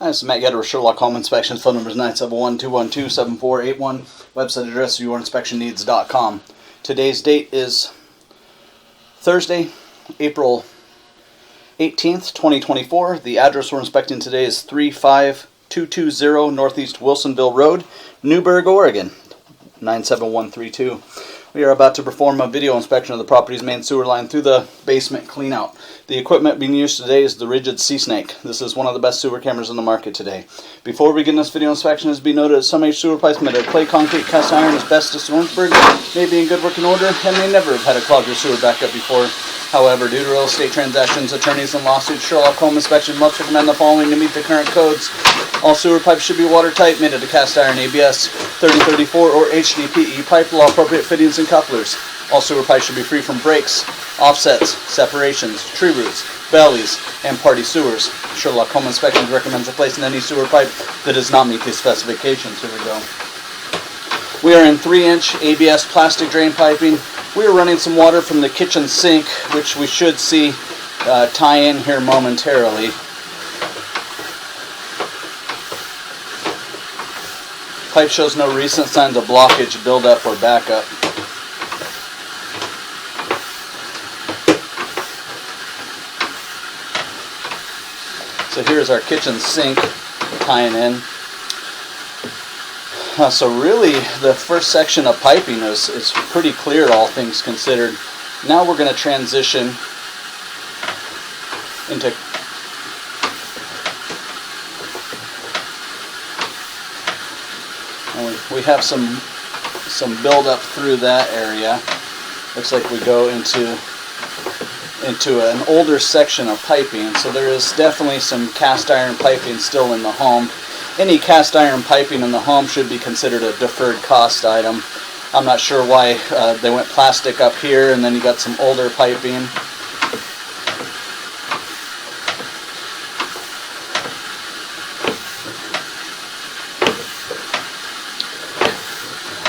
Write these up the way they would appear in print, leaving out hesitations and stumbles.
Hi, this is Matt Getter with Sherlock Home Inspections. Phone number is 971-212-7481. Website address is yourinspectionneeds.com. Today's date is Thursday, April 18th, 2024. The address we're inspecting today is 35220 Northeast Wilsonville Road, Newberg, Oregon, 97132. We are about to perform a video inspection of the property's main sewer line through the basement cleanout. The equipment being used today is the Rigid Sea Snake. This is one of the best sewer cameras in the market today. Before we begin this video inspection, it has been noted that some H sewer pipes made of clay, concrete, cast iron, asbestos, Orangeburg may be in good working order and may never have had a clogged or sewer backup before. However, due to real estate transactions, attorneys, and lawsuits, Sherlock Home Inspection must recommend the following to meet the current codes. All sewer pipes should be watertight, made of cast iron, ABS 3034 or HDPE pipe with all appropriate fittings and couplers. All sewer pipes should be free from breaks, offsets, separations, tree roots, bellies, and party sewers. Sherlock Home Inspections recommends replacing any sewer pipe that does not meet these specifications. Here we go. We are in 3-inch ABS plastic drain piping. We are running some water from the kitchen sink, which we should see tie in here momentarily. Pipe shows no recent signs of blockage, buildup, or backup. So here's our kitchen sink tying in. So really, the first section of piping is pretty clear, all things considered. Now we're going to transition into we have some buildup through that area. Looks like we go into an older section of piping, so there is definitely some cast iron piping still in the home. Any cast iron piping in the home should be considered a deferred cost item. I'm not sure why they went plastic up here and then you got some older piping.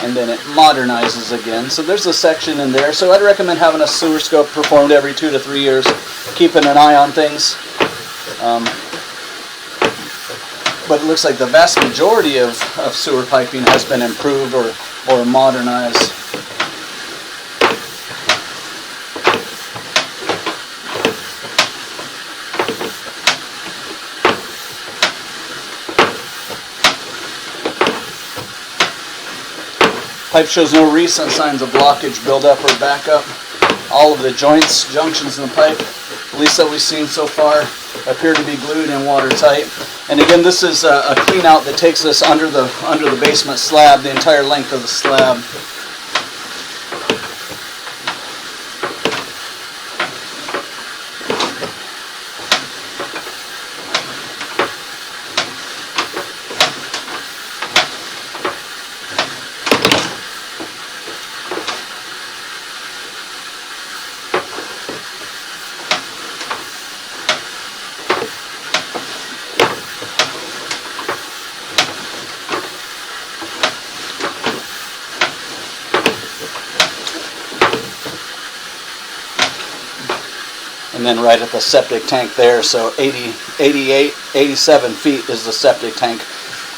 And then it modernizes again. So there's a section in there. So I'd recommend having a sewer scope performed every 2 to 3 years, keeping an eye on things. But it looks like the vast majority of sewer piping has been improved or modernized. Pipe shows no recent signs of blockage, buildup, or backup. All of the joints, junctions in the pipe, at least that we've seen so far, appear to be glued and watertight. And again, this is a clean out that takes us under the basement slab, the entire length of the slab. And then right at the septic tank there, so 87 feet is the septic tank.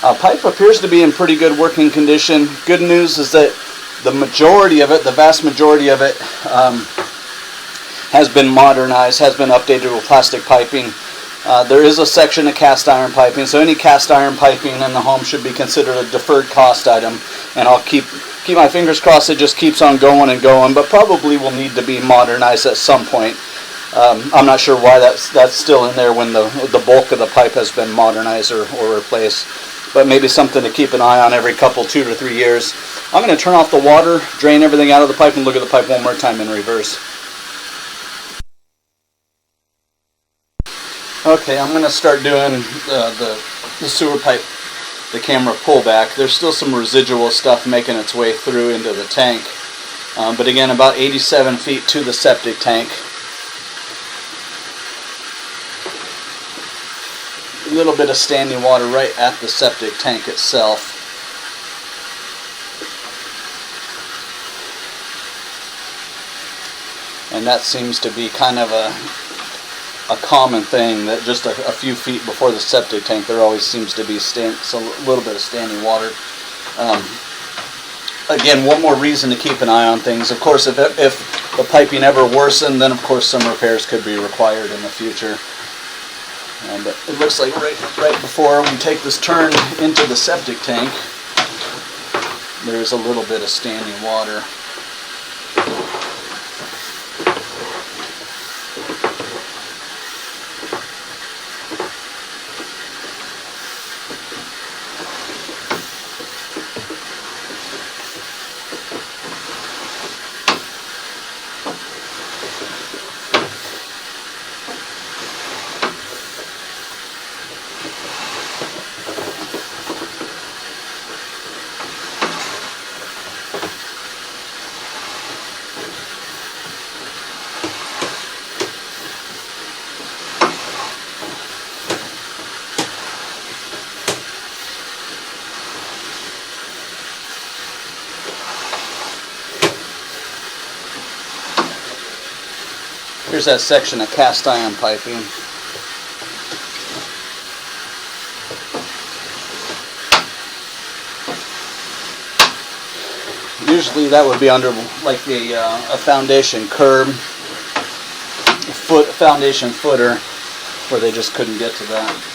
Pipe appears to be in pretty good working condition. Good news is that the majority of it, the vast majority of it, has been modernized, has been updated with plastic piping. There is a section of cast iron piping, so any cast iron piping in the home should be considered a deferred cost item. And I'll keep my fingers crossed it just keeps on going and going, but probably will need to be modernized at some point. I'm not sure why that's still in there when the bulk of the pipe has been modernized or replaced, but maybe something to keep an eye on every 2 to 3 years. I'm going to turn off the water, drain everything out of the pipe, and look at the pipe one more time in reverse. Okay, I'm going to start doing the sewer pipe, the camera pullback. There's still some residual stuff making its way through into the tank, but again, about 87 feet to the septic tank. A little bit of standing water right at the septic tank itself. And that seems to be kind of a common thing that just a few feet before the septic tank there always seems to be a little bit of standing water. Again, one more reason to keep an eye on things. Of course, if the piping ever worsened, then of course some repairs could be required in the future. But it looks like right before we take this turn into the septic tank, there's a little bit of standing water. Here's that section of cast iron piping. Usually that would be under like a foundation curb, foundation footer, where they just couldn't get to that.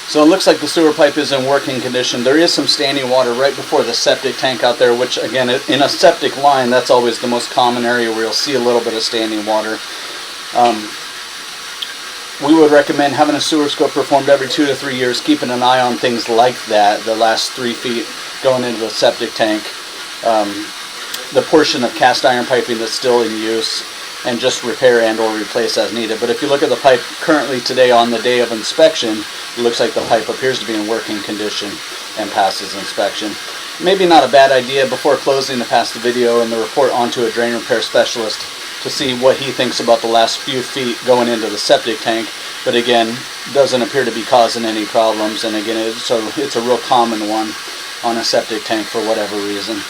So it looks like the sewer pipe is in working condition. There is some standing water right before the septic tank out there, which again, in a septic line, that's always the most common area where you'll see a little bit of standing water. We would recommend having a sewer scope performed every 2 to 3 years, keeping an eye on things like that, the last 3 feet going into the septic tank, the portion of cast iron piping that's still in use, and just repair and or replace as needed. But if you look at the pipe currently today on the day of inspection, it looks like the pipe appears to be in working condition and passes inspection. Maybe not a bad idea before closing to pass the video and the report onto a drain repair specialist to see what he thinks about the last few feet going into the septic tank. But again, doesn't appear to be causing any problems, and again, it's a real common one on a septic tank for whatever reason.